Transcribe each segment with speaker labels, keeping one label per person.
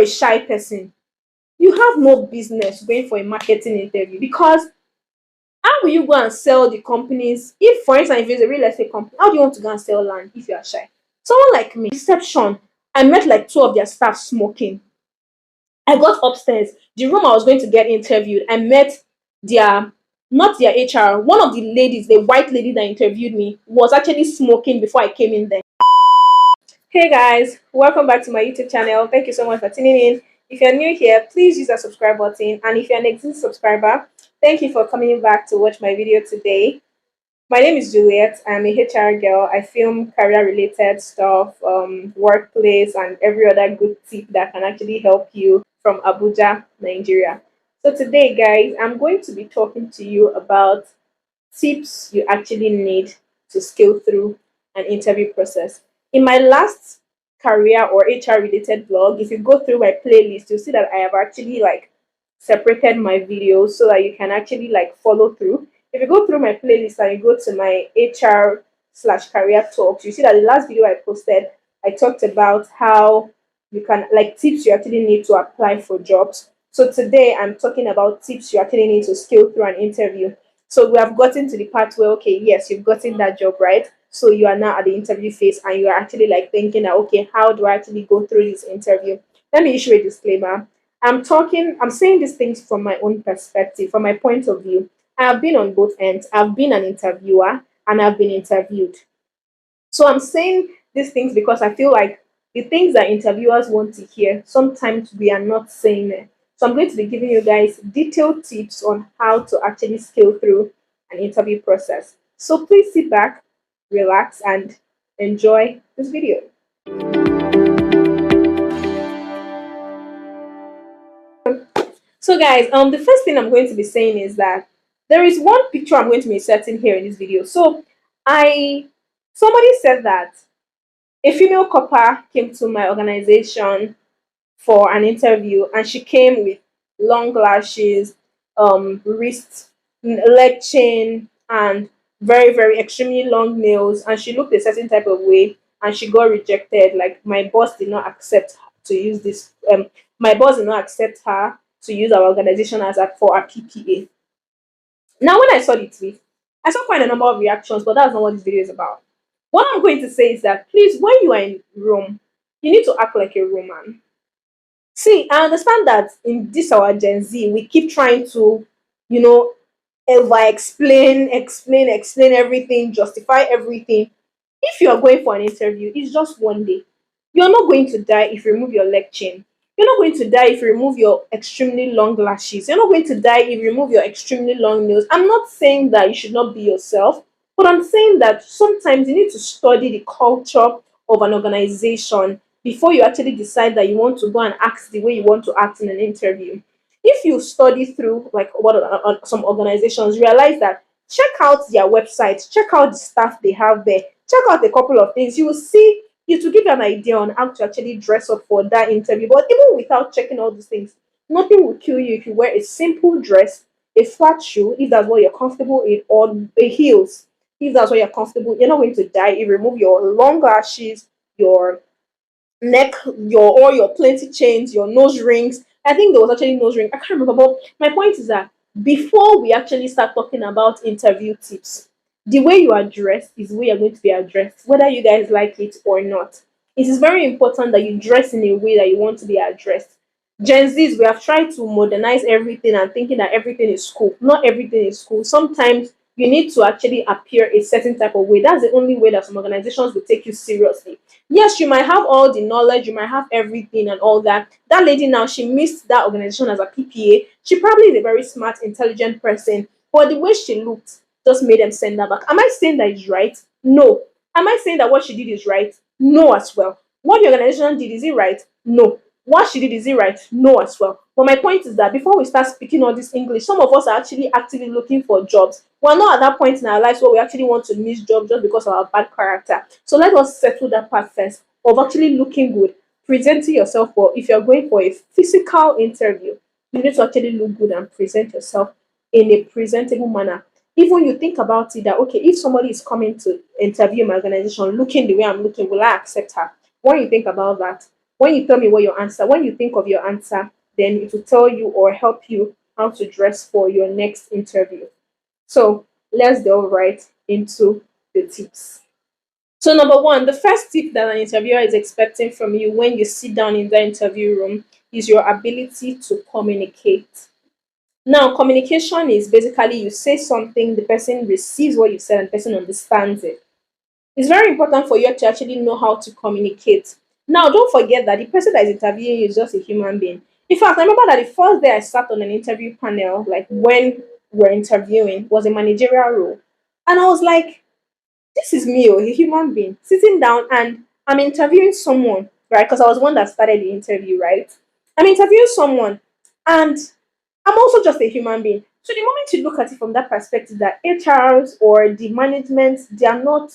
Speaker 1: you're a shy person, you have no business going for a marketing interview, because how will you go and sell the companies? If, for instance, if it's a real estate company, how do you want to go and sell land if you are shy? Someone like me, reception, I met like two of their staff smoking. I got upstairs, the room I was going to get interviewed. I met their, not their HR, one of the ladies, the white lady that interviewed me, was actually smoking before I came in there. Hey guys, welcome back to my YouTube channel. Thank you so much for tuning in. If you're new here, please use that subscribe button. And if you're an existing subscriber, thank you for coming back to watch my video today. My name is Juliet. I'm a HR girl. I film career related stuff, workplace, and every other good tip that can actually help you from Abuja, Nigeria. So today, guys, I'm going to be talking to you about tips you actually need to scale through an interview process. In my last career or HR related vlog, if you go through my playlist, you'll see that I have actually like separated my videos so that you can actually like follow through. If you go through my playlist and you go to my HR/career talks, you see that the last video I posted, I talked about how you can, like, tips you actually need to apply for jobs. So today I'm talking about tips you actually need to scale through an interview. So we have gotten to the part where, okay, yes, you've gotten that job, right? So you are now at the interview phase and you are actually like thinking that, okay, how do I actually go through this interview? Let me issue a disclaimer. I'm saying these things from my own perspective, from my point of view. I have been on both ends. I've been an interviewer and I've been interviewed. So I'm saying these things because I feel like the things that interviewers want to hear, sometimes we are not saying it. So I'm going to be giving you guys detailed tips on how to actually scale through an interview process. So please sit back, relax, and enjoy this video. So guys, the first thing I'm going to be saying is that there is one picture I'm going to be inserting here in this video. So I somebody said that a female copper came to my organization for an interview and she came with long lashes, wrist, leg chain, and very, very extremely long nails, and she looked a certain type of way and she got rejected. Like, my boss did not accept to use this my boss did not accept her to use our organization as for a PPA. Now, when I saw the tweet, I saw quite a number of reactions, but that's not what this video is about. What I'm going to say is that, please, when you are in Rome, you need to act like a Roman. See, I understand that in this our Gen Z, we keep trying to, you know, ever explain everything, justify everything. If you are going for an interview, it's just one day. You're not going to die if you remove your leg chain. You're not going to die if you remove your extremely long lashes. You're not going to die if you remove your extremely long nails. I'm not saying that you should not be yourself, but I'm saying that sometimes you need to study the culture of an organization before you actually decide that you want to go and act the way you want to act in an interview. If you study through like what some organizations, realize that, check out their website, check out the staff they have there, check out a couple of things. You will see, it will give you an idea on how to actually dress up for that interview. But even without checking all these things, nothing will kill you if you wear a simple dress, a flat shoe, if that's what you're comfortable in, or a heels, if that's what you're comfortable. You're not going to die if you remove your long lashes, your neck, your all your plenty chains, your nose rings. I think there was actually nose ring. I can't remember, but my point is that before we actually start talking about interview tips, the way you are dressed is the way you're going to be addressed, whether you guys like it or not. It is very important that you dress in a way that you want to be addressed. Gen Zs, we have tried to modernize everything and thinking that everything is cool. Not everything is cool. Sometimes you need to actually appear a certain type of way. That's the only way that some organizations will take you seriously. Yes, you might have all the knowledge, you might have everything and all that. That lady now, she missed that organization as a PPA. She probably is a very smart, intelligent person, but the way she looked just made them send her back. Am I saying that is right? No. Am I saying that what she did is right? No, as well. What the organization did, is it right? No. What she did, is it right? No, as well. But my point is that before we start speaking all this English, some of us are actually actively looking for jobs. We're not at that point in our lives where we actually want to miss jobs just because of our bad character. So let us settle that part first of actually looking good, presenting yourself well. If you're going for a physical interview, you need to actually look good and present yourself in a presentable manner. Even you think about it that, okay, if somebody is coming to interview my organization looking the way I'm looking, will I accept her? When you think about that, When you tell me what your answer, when you think of your answer, then it will tell you or help you how to dress for your next interview. So let's delve right into the tips. So number one, the first tip that an interviewer is expecting from you when you sit down in the interview room is your ability to communicate. Now, communication is basically you say something, the person receives what you said, and the person understands it. It's very important for you to actually know how to communicate. Now, don't forget that the person that is interviewing you is just a human being. In fact, I remember that the first day I sat on an interview panel, like when we're interviewing, was a managerial role. And I was like, this is me, a human being, sitting down and I'm interviewing someone, right? Because I was one that started the interview, right? I'm interviewing someone and I'm also just a human being. So the moment you look at it from that perspective, that HRs or the management, they are not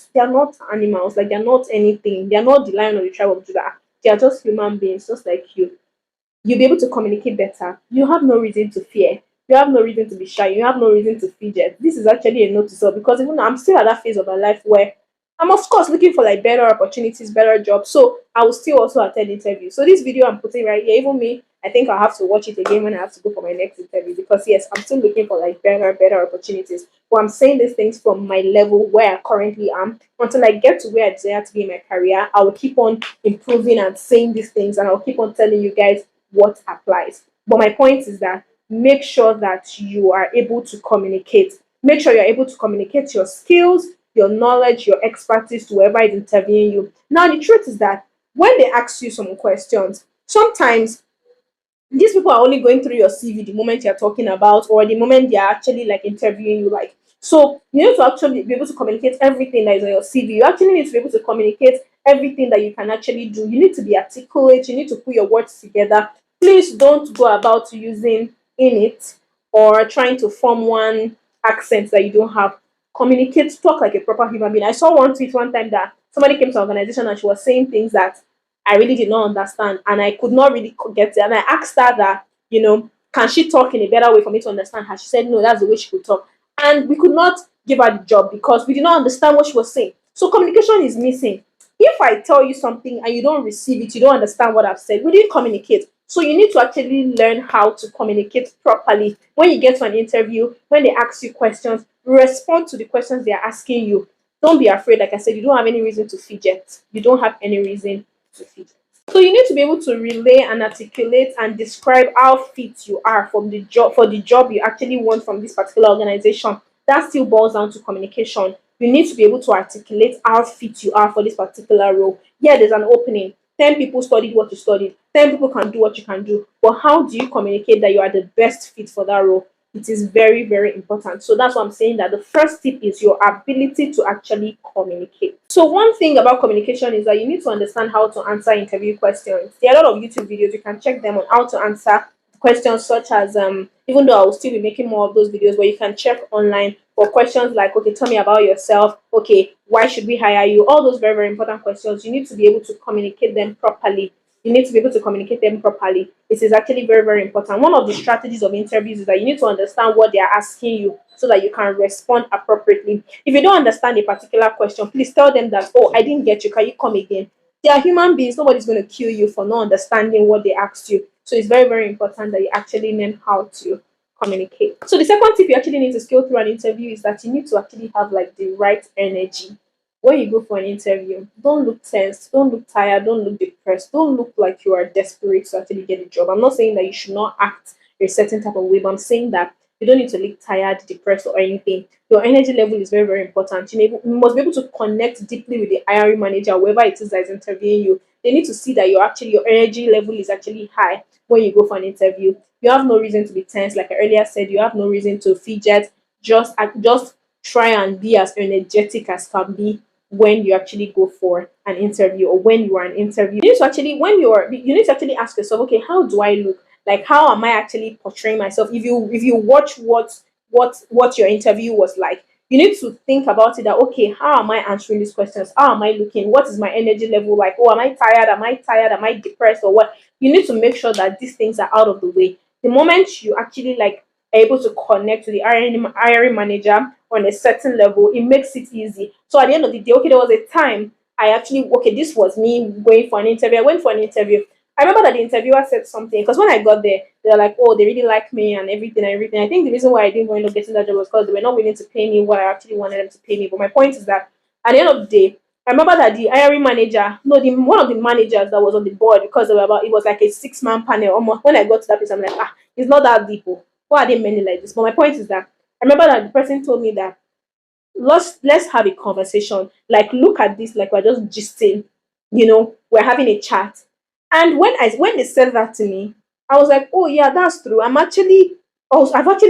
Speaker 1: animals, like they're not anything. They're not the lion or the tribe of Judah. They are just human beings, just like you. You'll be able to communicate better. You have no reason to fear. You have no reason to be shy. You have no reason to fidget. This is actually a note to self because even though I'm still at that phase of my life where I'm of course looking for like better opportunities, better jobs. So I will still also attend interviews. So this video I'm putting right here, even me, I think I'll have to watch it again when I have to go for my next interview because yes, I'm still looking for like better opportunities. But I'm saying these things from my level where I currently am until I get to where I desire to be in my career. I will keep on improving and saying these things and I'll keep on telling you guys what applies. But my point is that make sure that you are able to communicate. Make sure you're able to communicate your skills, your knowledge, your expertise to whoever is interviewing you. Now, the truth is that when they ask you some questions, sometimes these people are only going through your CV the moment you're talking about or the moment they're actually like interviewing you. Like, so you need to actually be able to communicate everything that is on your CV. You actually need to be able to communicate everything that you can actually do. You need to be articulate, you need to put your words together. Please don't go about using in it or trying to form one accent that you don't have. Communicate, talk like a proper human being. I saw one tweet one time that somebody came to an organization and she was saying things that I really did not understand and I could not really get it. And I asked her that, can she talk in a better way for me to understand her? She said, no, that's the way she could talk. And we could not give her the job because we did not understand what she was saying. So communication is missing. If I tell you something and you don't receive it, you don't understand what I've said, we didn't communicate. So you need to actually learn how to communicate properly. When you get to an interview, when they ask you questions, respond to the questions they are asking you. Don't be afraid. Like I said, you don't have any reason to fidget. You don't have any reason to fidget. So you need to be able to relay and articulate and describe how fit you are from the job for the job you actually want from this particular organization. That still boils down to communication. You need to be able to articulate how fit you are for this particular role. Yeah, there's an opening. 10 people studied what you studied. 10 people can do what you can do. But how do you communicate that you are the best fit for that role? It is very, very important. So that's why I'm saying that the first tip is your ability to actually communicate. So one thing about communication is that you need to understand how to answer interview questions. There are a lot of YouTube videos, you can check them on how to answer questions such as even though I will still be making more of those videos where you can check online for questions like, okay, tell me about yourself, okay, why should we hire you? All those very, very important questions. You need to be able to communicate them properly. You need to be able to communicate them properly. It is actually very, very important. One of the strategies of interviews is that you need to understand what they are asking you so that you can respond appropriately. If you don't understand a particular question, please tell them that, oh, I didn't get you. Can you come again? They are human beings. Nobody's going to kill you for not understanding what they asked you. So it's very, very important that you actually learn how to communicate. So the second tip you actually need to skill through an interview is that you need to actually have like the right energy. When you go for an interview, don't look tense, don't look tired, don't look depressed, don't look like you are desperate to actually get a job. I'm not saying that you should not act a certain type of way, but I'm saying that you don't need to look tired, depressed, or anything. Your energy level is very, very important. You must be able to connect deeply with the hiring manager, whoever it is that is interviewing you. They need to see that your energy level is actually high when you go for an interview. You have no reason to be tense, like I earlier said. You have no reason to fidget. Just try and be as energetic as can be when you actually go for an interview or when you are an interview. You need to actually you need to actually ask yourself, okay, how do I look? Like how am I actually portraying myself? If you watch what your interview was like, you need to think about it that okay, how am I answering these questions? How am I looking? What is my energy level like? Oh, am I tired? Am I tired? Am I depressed or what? You need to make sure that these things are out of the way. The moment you actually like are able to connect to the hiring manager on a certain level, it makes it easy. So at the end of the day, okay, there was a time I actually, okay, this was me going for an interview. I went for an interview I remember that the interviewer said something because when I got there, they were like, "Oh, they really like me and everything, and everything." I think the reason why I didn't end up getting that job was because they were not willing to pay me what I actually wanted them to pay me. But my point is that at the end of the day, I remember that the hiring manager, no, the one of the managers that was on the board, because they were about, it was like a 6 man panel. Almost when I got to that place, I'm like, ah, it's not that deep. Oh. Why are they many like this? But my point is that I remember that the person told me that let's have a conversation. Like, look at this, like we're just gisting, we're having a chat. And when they said that to me, I was like, oh yeah, that's true. I've actually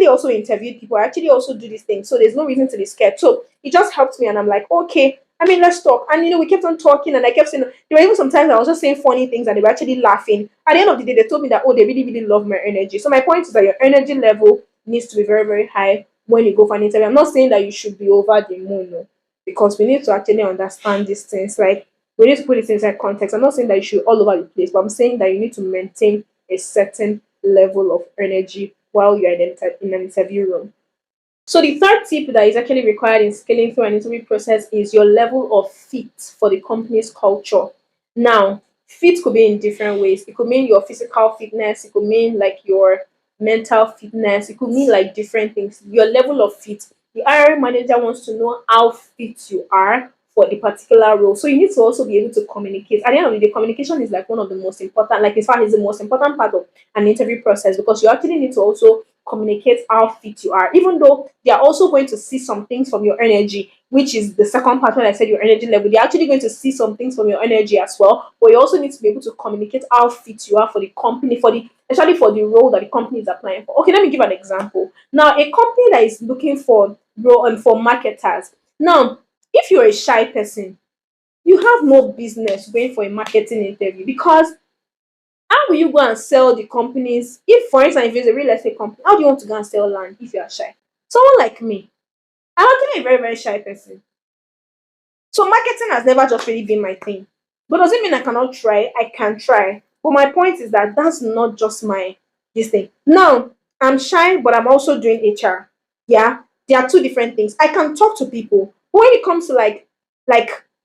Speaker 1: also interviewed people. I actually also do these things. So there's no reason to be scared. So it just helped me, and I'm like, okay, I mean, let's talk. And we kept on talking, and I kept saying, there were even sometimes I was just saying funny things and they were actually laughing. At the end of the day, they told me that, oh, they really, really love my energy. So my point is that your energy level needs to be very, very high when you go for an interview. I'm not saying that you should be over the moon, no, because we need to actually understand these things. Like, we need to put it inside context. I'm not saying that you should all over the place, but I'm saying that you need to maintain a certain level of energy while you're in an interview room. So the third tip that is actually required in scaling through an interview process is your level of fit for the company's culture. Now, fit could be in different ways. It could mean your physical fitness, it could mean like your mental fitness, it could mean like different things. Your level of fit. The hiring manager wants to know how fit you are for the particular role. So you need to also be able to communicate. At the end of the day, communication is like one of the most important, like in fact, it's the most important part of an interview process, because you actually need to also communicate how fit you are, even though they are also going to see some things from your energy, which is the second part when I said your energy level. They're actually going to see some things from your energy as well, but you also need to be able to communicate how fit you are for the company, especially for the role that the company is applying for. Okay, let me give an example. Now, a company that is looking for role and for marketers. Now, if you're a shy person, you have no business going for a marketing interview, because how will you go and sell the companies? If, for instance, if it's a real estate company, how do you want to go and sell land if you are shy? Someone like me, I'm actually a very, very shy person. So marketing has never just really been my thing. But does it mean I cannot try? I can try. But my point is that that's not just my this thing. Now, I'm shy, but I'm also doing HR. Yeah. There are two different things. I can talk to people. But when it comes to like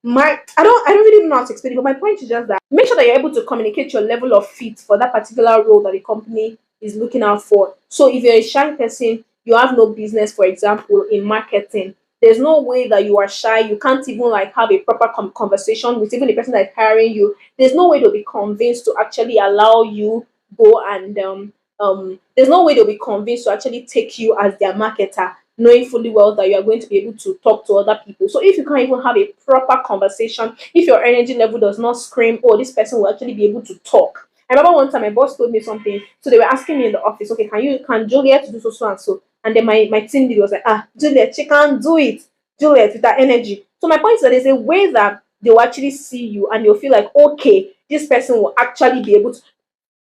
Speaker 1: my I don't really know how to explain it, but my point is just that make sure that you're able to communicate your level of fit for that particular role that the company is looking out for. So if you're a shy person, you have no business, for example, in marketing, there's no way that you are shy. You can't even like have a proper conversation with even the person that's hiring you. There's no way they'll be convinced to actually allow you go and there's no way they'll be convinced to actually take you as their marketer, knowing fully well that you are going to be able to talk to other people. So if you can't even have a proper conversation, if your energy level does not scream, oh, this person will actually be able to talk. I remember one time my boss told me something. So they were asking me in the office, okay, can Juliet do so and so? And then my team lead was like, Juliet, she can't do it. Juliet, with that energy. So my point is that there's a way that they'll actually see you and you'll feel like, okay, this person will actually be able to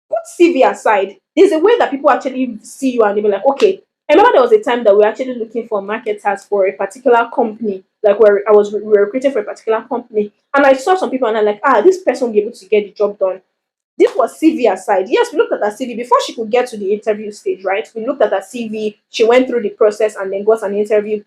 Speaker 1: put CV aside. There's a way that people actually see you and they'll be like, okay. I remember there was a time that we were actually looking for marketers for a particular company, like where we were recruiting for a particular company, and I saw some people and I'm like, this person will be able to get the job done. This was CV aside. Yes, we looked at her CV before she could get to the interview stage, right? We looked at her CV. She went through the process and then got an interview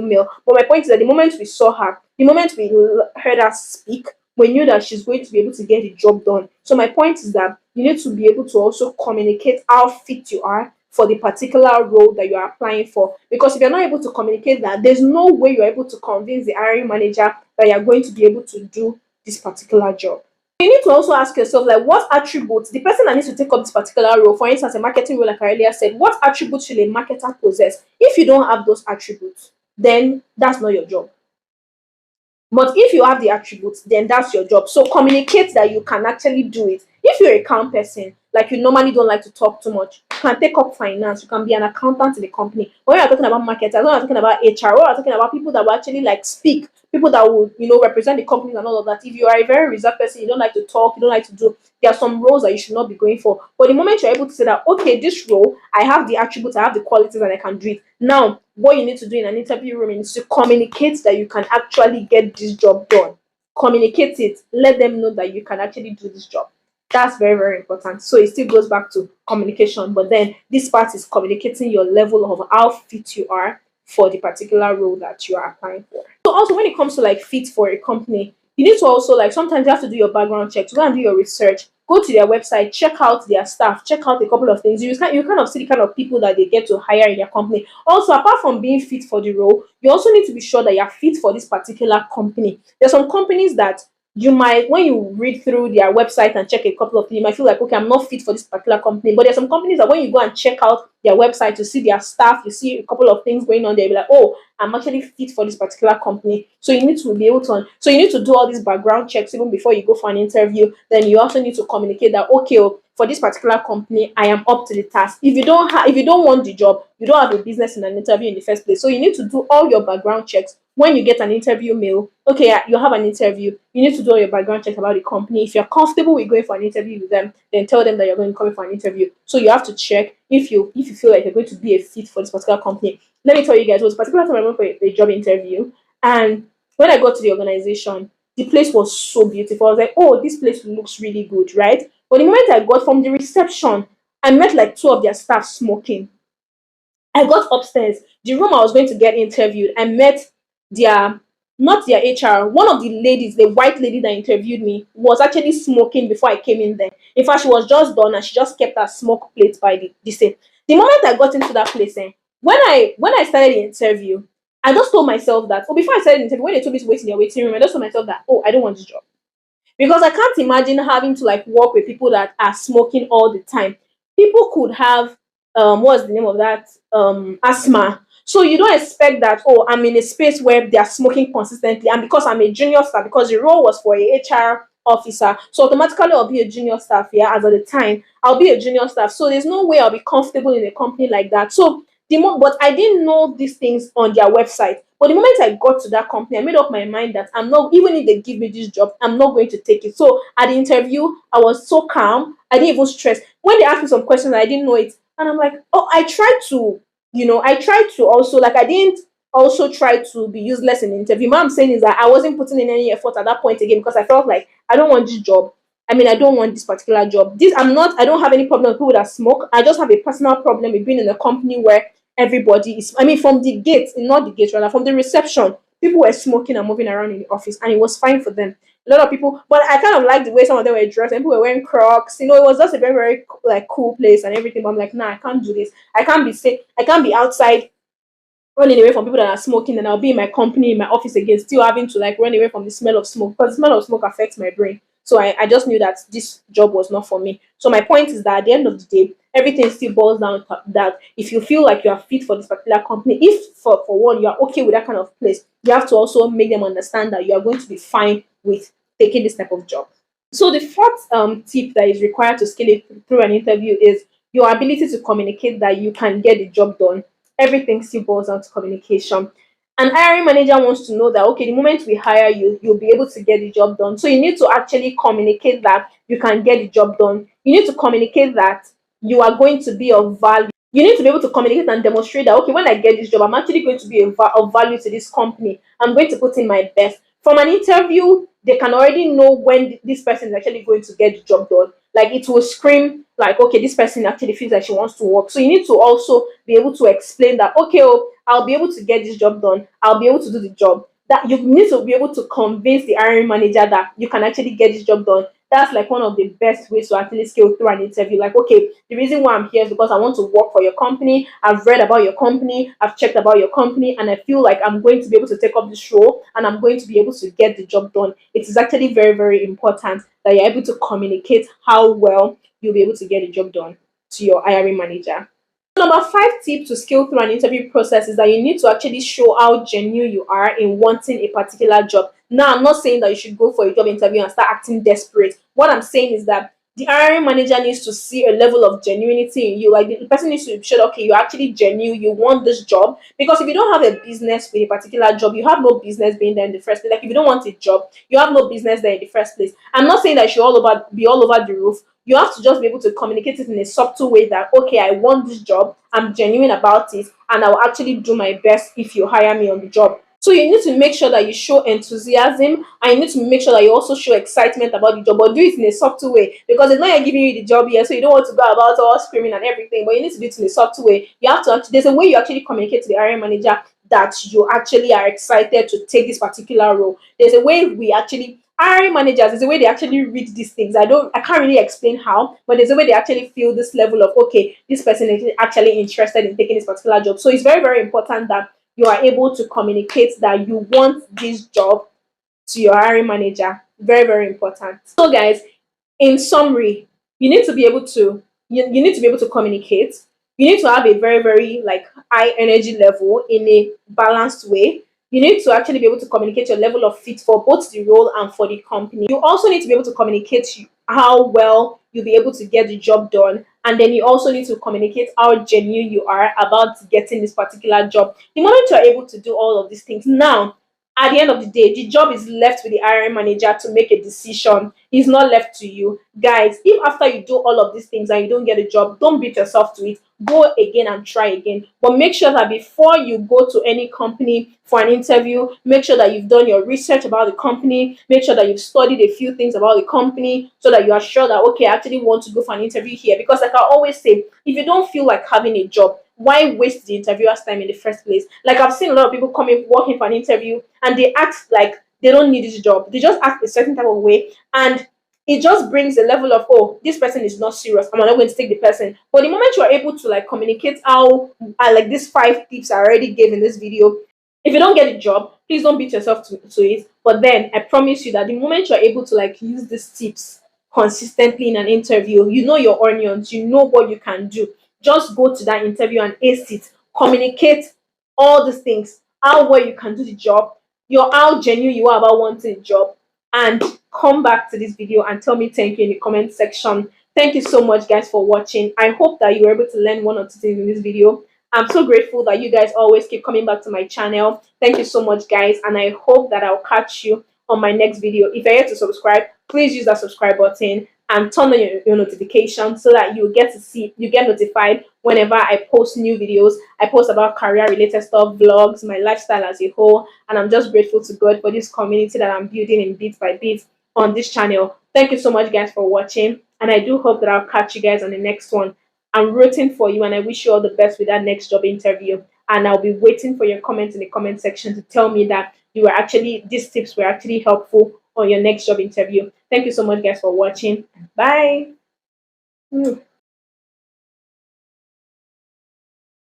Speaker 1: mail. But my point is that the moment we saw her, the moment we heard her speak, we knew that she's going to be able to get the job done. So my point is that you need to be able to also communicate how fit you are for the particular role that you are applying for. Because if you're not able to communicate that, there's no way you're able to convince the hiring manager that you're going to be able to do this particular job. You need to also ask yourself, like, what attributes the person that needs to take up this particular role, for instance, a marketing role, like I earlier said, what attributes should a marketer possess? If you don't have those attributes, then that's not your job. But if you have the attributes, then that's your job. So communicate that you can actually do it. If you're a calm person, like you normally don't like to talk too much, you can take up finance, you can be an accountant in the company. When you're talking about marketers, when you're talking about HR, when you're talking about people that will actually like speak, people that will, represent the company and all of that. If you are a very reserved person, you don't like to talk, you don't like to do, there are some roles that you should not be going for. But the moment you're able to say that, okay, this role, I have the attributes, I have the qualities, and I can do it. Now, what you need to do in an interview room is to communicate that you can actually get this job done. Communicate it. Let them know that you can actually do this job. That's very, very important. So it still goes back to communication, but then this part is communicating your level of how fit you are for the particular role that you are applying for. So also when it comes to like fit for a company, You need to also, like, sometimes you have to do your background checks, go and do your research, go to their website, check out their staff, check out a couple of things. You kind of see the kind of people that they get to hire in their company. Also, apart from being fit for the role, you also need to be sure that you're fit for this particular company. There's some companies that you might, when you read through their website and check a couple of things, you might feel like, okay, I'm not fit for this particular company. But there's some companies that when you go and check out their website to see their staff, you see a couple of things going on there, you'll be like, oh, I'm actually fit for this particular company. So you need to be able to, so you need to do all these background checks even before you go for an interview. Then you also need to communicate that, okay, oh, for this particular company, I am up to the task. If you don't want the job, you don't have a business in an interview in the first place. So you need to do all your background checks. When you get an interview mail, okay, yeah, you have an interview, you need to do all your background checks about the company. If you're comfortable with going for an interview with them, then tell them that you're going to come for an interview. So you have to check if you feel like you're going to be a fit for this particular company. Let me tell you guys, it was a particular time I went for a job interview, and when I got to the organization, the place was so beautiful. I was like, oh, this place looks really good, right? But the moment I got from the reception, I met like two of their staff smoking. I got upstairs, the room I was going to get interviewed. I met their, not their HR, one of the ladies, the white lady that interviewed me, was actually smoking before I came in there. In fact, she was just done and she just kept her smoke plate by the same. The moment I got into that place, when I started the interview, I just told myself that, oh, before I started the interview, when they told me to wait in their waiting room, I just told myself that, oh, I don't want this job. Because I can't imagine having to like work with people that are smoking all the time. People could have what's the name of that, asthma. So you don't expect that, oh, I'm in a space where they are smoking consistently, and because I'm a junior staff, because the role was for a HR officer, so automatically I'll be a junior staff. Yeah, as at the time I'll be a junior staff, so there's no way I'll be comfortable in a company like that. So but I didn't know these things on their website. But the moment I got to that company, I made up my mind that I'm not, even if they give me this job, I'm not going to take it. So at the interview, I was so calm. I didn't even stress. When they asked me some questions, I didn't know it. And I'm like, oh, I tried to, I tried to also, like, I didn't also try to be useless in the interview. What I'm saying is that I wasn't putting in any effort at that point again because I felt like I don't want this job. I mean, I don't want this particular job. I don't have any problem with people that smoke. I just have a personal problem with being in a company where everybody is, I mean, from the gate, not the gate rather, from the reception, people were smoking and moving around in the office, and it was fine for them. A lot of people, but I kind of like the way some of them were dressed, and people were wearing Crocs. It was just a very, very like cool place and everything. But I'm like, nah, I can't do this. I can't be sick. I can't be outside running away from people that are smoking, and I'll be in my company, in my office again, still having to like run away from the smell of smoke, because the smell of smoke affects my brain. So I just knew that this job was not for me. So my point is that at the end of the day, everything still boils down to that if you feel like you are fit for this particular company, if for one you are okay with that kind of place, you have to also make them understand that you are going to be fine with taking this type of job. So the fourth tip that is required to scale it through an interview is your ability to communicate that you can get the job done. Everything still boils down to communication. An hiring manager wants to know that, okay, the moment we hire you, you'll be able to get the job done. So you need to actually communicate that you can get the job done. You need to communicate that you are going to be of value. You need to be able to communicate and demonstrate that, okay, when I get this job, I'm actually going to be of value to this company. I'm going to put in my best. From an interview, they can already know when this person is actually going to get the job done. Like, it will scream like, okay, this person actually feels like she wants to work. So you need to also be able to explain that, okay, oh, I'll be able to get this job done. I'll be able to do the job. That you need to be able to convince the hiring manager that you can actually get this job done. That's like one of the best ways to actually scale through an interview. Like, okay, the reason why I'm here is because I want to work for your company. I've read about your company. I've checked about your company, and I feel like I'm going to be able to take up this role, and I'm going to be able to get the job done. It is actually very, very important that you're able to communicate how well you'll be able to get the job done to your hiring manager. Number five tip to scale through an interview process is that you need to actually show how genuine you are in wanting a particular job. Now, I'm not saying that you should go for a job interview and start acting desperate. What I'm saying is that the hiring manager needs to see a level of genuinity in you. Like, the person needs to be sure, okay, you're actually genuine, you want this job. Because if you don't have a business with a particular job, you have no business being there in the first place. Like, if you don't want a job, you have no business there in the first place. I'm not saying that you should be all over the roof. You have to just be able to communicate it in a subtle way that, okay, I want this job, I'm genuine about it, and I'll actually do my best if you hire me on the job. So you need to make sure that you show enthusiasm, and you need to make sure that you also show excitement about the job, but do it in a subtle way, because it's not you're giving you the job here, so you don't want to go about all screaming and everything, but you need to do it in a subtle way. You have to actually, there's a way you actually communicate to the hiring manager that you actually are excited to take this particular role. There's a way we actually hiring managers, is the way they actually read these things. I can't really explain how, but there's a way they actually feel this level of, okay, this person is actually interested in taking this particular job. So it's very, very important that you are able to communicate that you want this job to your hiring manager. Very, very important. So guys, in summary, you need to be able to you need to be able to communicate. You need to have a very, very like high energy level in a balanced way. You need to actually be able to communicate your level of fit for both the role and for the company. You also need to be able to communicate how well you'll be able to get the job done, and then you also need to communicate how genuine you are about getting this particular job. The moment you are able to do all of these things, now at the end of the day, the job is left with the hiring manager to make a decision. It's not left to you. Guys, if after you do all of these things and you don't get a job, don't beat yourself to it. Go again and try again. But make sure that before you go to any company for an interview, make sure that you've done your research about the company. Make sure that you've studied a few things about the company so that you are sure that, okay, I actually want to go for an interview here. Because like I always say, if you don't feel like having a job, why waste the interviewer's time in the first place? Like I've seen a lot of people coming walking for an interview and they act like they don't need this job. They just act a certain type of way, and it just brings a level of, oh, this person is not serious, I'm not going to take the person. But the moment you are able to like communicate how like these 5 tips I already gave in this video, if you don't get a job, please don't beat yourself to it. But then I promise you that the moment you're able to like use these tips consistently in an interview, you know your onions, you know what you can do. Just go to that interview and ace it. Communicate all these things, how well you can do the job, your how genuine you are about wanting a job, and come back to this video and tell me thank you in the comment section. Thank you so much guys for watching. I hope that you were able to learn one or two things in this video. I'm so grateful that you guys always keep coming back to my channel. Thank you so much guys, and I hope that I'll catch you on my next video. If you're yet to subscribe, please use that subscribe button and turn on your notifications so that you get notified whenever I post new videos. I post about career related stuff, vlogs, my lifestyle as a whole, and I'm just grateful to God for this community that I'm building in bit by bit on this channel. Thank you so much guys for watching, and I do hope that I'll catch you guys on the next one. I'm rooting for you and I wish you all the best with that next job interview, and I'll be waiting for your comments in the comment section to tell me that these tips were actually helpful on your next job interview. Thank you so much guys for watching. Bye.